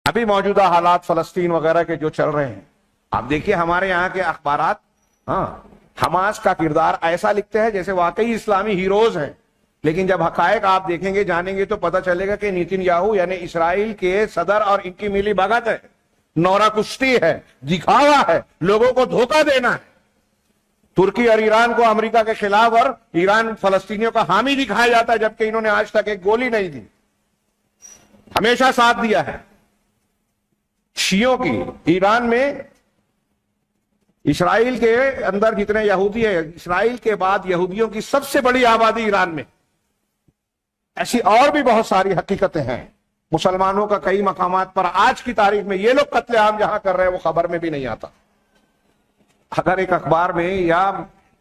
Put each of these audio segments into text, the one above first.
ابھی موجودہ حالات فلسطین وغیرہ کے جو چل رہے ہیں، آپ دیکھیے ہمارے یہاں کے اخبارات حماس کا کردار ایسا لکھتے ہیں جیسے واقعی اسلامی ہیروز ہیں، لیکن جب حقائق آپ دیکھیں گے جانیں گے تو پتہ چلے گا کہ نیتن یاہو یعنی اسرائیل کے صدر اور ان کی ملی بھگت ہے، نورا کشتی ہے، دکھاوا ہے، لوگوں کو دھوکہ دینا ہے۔ ترکی اور ایران کو امریکہ کے خلاف اور ایران فلسطینیوں کا حامی دکھایا جاتا ہے، جبکہ انہوں نے آج تک ایک گولی نہیں دی، ہمیشہ ساتھ دیا ہے شیعوں کی۔ ایران میں اسرائیل کے اندر جتنے یہودی ہیں، اسرائیل کے بعد یہودیوں کی سب سے بڑی آبادی ایران میں۔ ایسی اور بھی بہت ساری حقیقتیں ہیں۔ مسلمانوں کا کئی مقامات پر آج کی تاریخ میں یہ لوگ قتل عام جہاں کر رہے ہیں وہ خبر میں بھی نہیں آتا۔ اگر ایک اخبار میں یا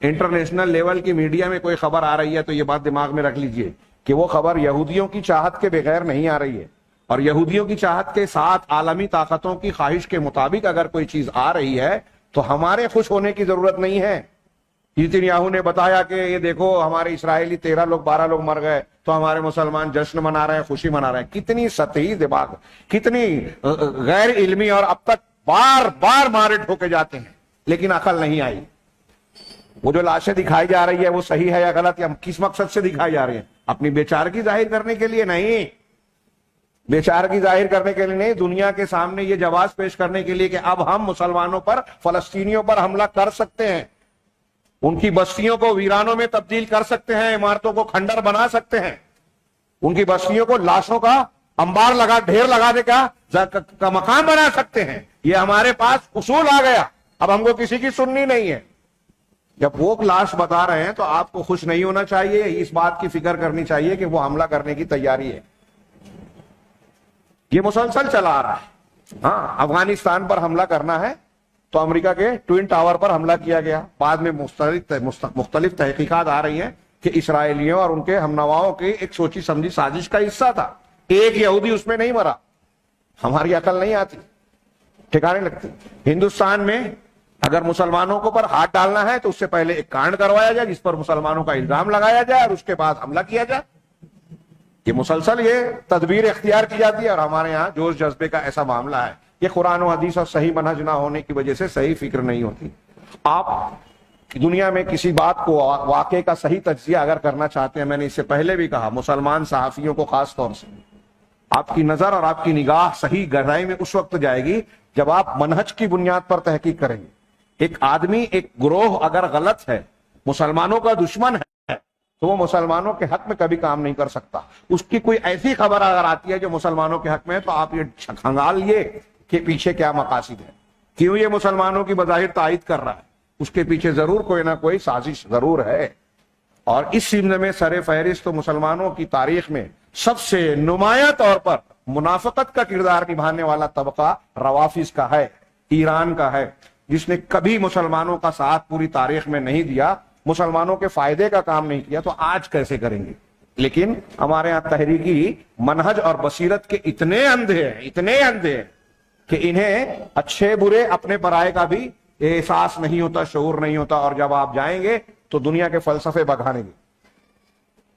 انٹرنیشنل لیول کی میڈیا میں کوئی خبر آ رہی ہے تو یہ بات دماغ میں رکھ لیجئے کہ وہ خبر یہودیوں کی چاہت کے بغیر نہیں آ رہی ہے، اور یہودیوں کی چاہت کے ساتھ عالمی طاقتوں کی خواہش کے مطابق اگر کوئی چیز آ رہی ہے تو ہمارے خوش ہونے کی ضرورت نہیں ہے۔ نیتن یاہو نے بتایا کہ یہ دیکھو ہمارے اسرائیلی 12 لوگ مر گئے تو ہمارے مسلمان جشن منا رہے ہیں، خوشی منا رہے ہیں۔ کتنی سطحی دماغ، کتنی غیر علمی، اور اب تک بار بار مارے ٹھوکے جاتے ہیں لیکن عقل نہیں آئی۔ وہ جو لاشیں دکھائی جا رہی ہے وہ صحیح ہے یا غلط، یا کس مقصد سے دکھائی جا رہی ہیں؟ اپنی بیچارگی ظاہر کرنے کے لیے نہیں، بیچارگی ظاہر کرنے کے لیے نہیں، دنیا کے سامنے یہ جواز پیش کرنے کے لیے کہ اب ہم مسلمانوں پر، فلسطینیوں پر حملہ کر سکتے ہیں، ان کی بستیوں کو ویرانوں میں تبدیل کر سکتے ہیں، عمارتوں کو کھنڈر بنا سکتے ہیں، ان کی بستیوں کو لاشوں کا انبار لگا، ڈھیر لگانے کا مقام بنا سکتے ہیں۔ یہ ہمارے پاس اصول آ گیا، اب ہم کو کسی کی سننی نہیں ہے۔ جب وہ لاش بتا رہے ہیں تو آپ کو خوش نہیں ہونا چاہیے، اس بات کی فکر کرنی چاہیے کہ وہ حملہ کرنے کی تیاری ہے۔ یہ مسلسل چلا آ رہا ہے۔ افغانستان پر حملہ کرنا ہے تو امریکہ کے ٹوئن ٹاور پر حملہ کیا گیا، بعد میں مختلف تحقیقات آ رہی ہیں کہ اسرائیلیوں اور ان کے ہم نواؤں کی ایک سوچی سمجھی سازش کا حصہ تھا۔ ایک یہودی اس میں نہیں مرا۔ ہماری عقل نہیں آتی، ٹھکانے لگتی۔ ہندوستان میں اگر مسلمانوں کو پر ہاتھ ڈالنا ہے تو اس سے پہلے ایک کانڈ کروایا جائے جس پر مسلمانوں کا الزام لگایا جائے اور اس کے بعد حملہ کیا جائے۔ یہ مسلسل یہ تدبیر اختیار کی جاتی ہے، اور ہمارے یہاں جوش جذبے کا ایسا معاملہ ہے۔ یہ قرآن و حدیث اور صحیح منہج نہ ہونے کی وجہ سے صحیح فکر نہیں ہوتی۔ آپ دنیا میں کسی بات کو، واقعے کا صحیح تجزیہ اگر کرنا چاہتے ہیں، میں نے اس سے پہلے بھی کہا، مسلمان صحافیوں کو خاص طور سے آپ کی نظر اور آپ کی نگاہ صحیح گہرائی میں اس وقت جائے گی جب آپ منہج کی بنیاد پر تحقیق کریں گے۔ ایک آدمی، ایک گروہ اگر غلط ہے، مسلمانوں کا دشمن ہے، تو وہ مسلمانوں کے حق میں کبھی کام نہیں کر سکتا۔ اس کی کوئی ایسی خبر اگر آتی ہے جو مسلمانوں کے حق میں ہے تو آپ یہ کھنگالیے کہ پیچھے کیا مقاصد ہے، کیوں یہ مسلمانوں کی بظاہر تائید کر رہا ہے، اس کے پیچھے ضرور کوئی نہ کوئی سازش ضرور ہے۔ اور اس سمت میں سر فہرست تو مسلمانوں کی تاریخ میں سب سے نمایاں طور پر منافقت کا کردار نبھانے والا طبقہ روافض کا ہے، ایران کا ہے، جس نے کبھی مسلمانوں کا ساتھ پوری تاریخ میں نہیں دیا، مسلمانوں کے فائدے کا کام نہیں کیا، تو آج کیسے کریں گے؟ لیکن ہمارے ہاں تحریکی منہج اور بصیرت کے اتنے اندھے ہیں کہ انہیں اچھے برے اپنے پرائے کا بھی احساس نہیں ہوتا، شعور نہیں ہوتا، اور جب آپ جائیں گے تو دنیا کے فلسفے بگھانیں گے۔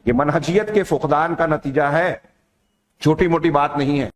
یہ منہجیت کے فقدان کا نتیجہ ہے، چھوٹی موٹی بات نہیں ہے۔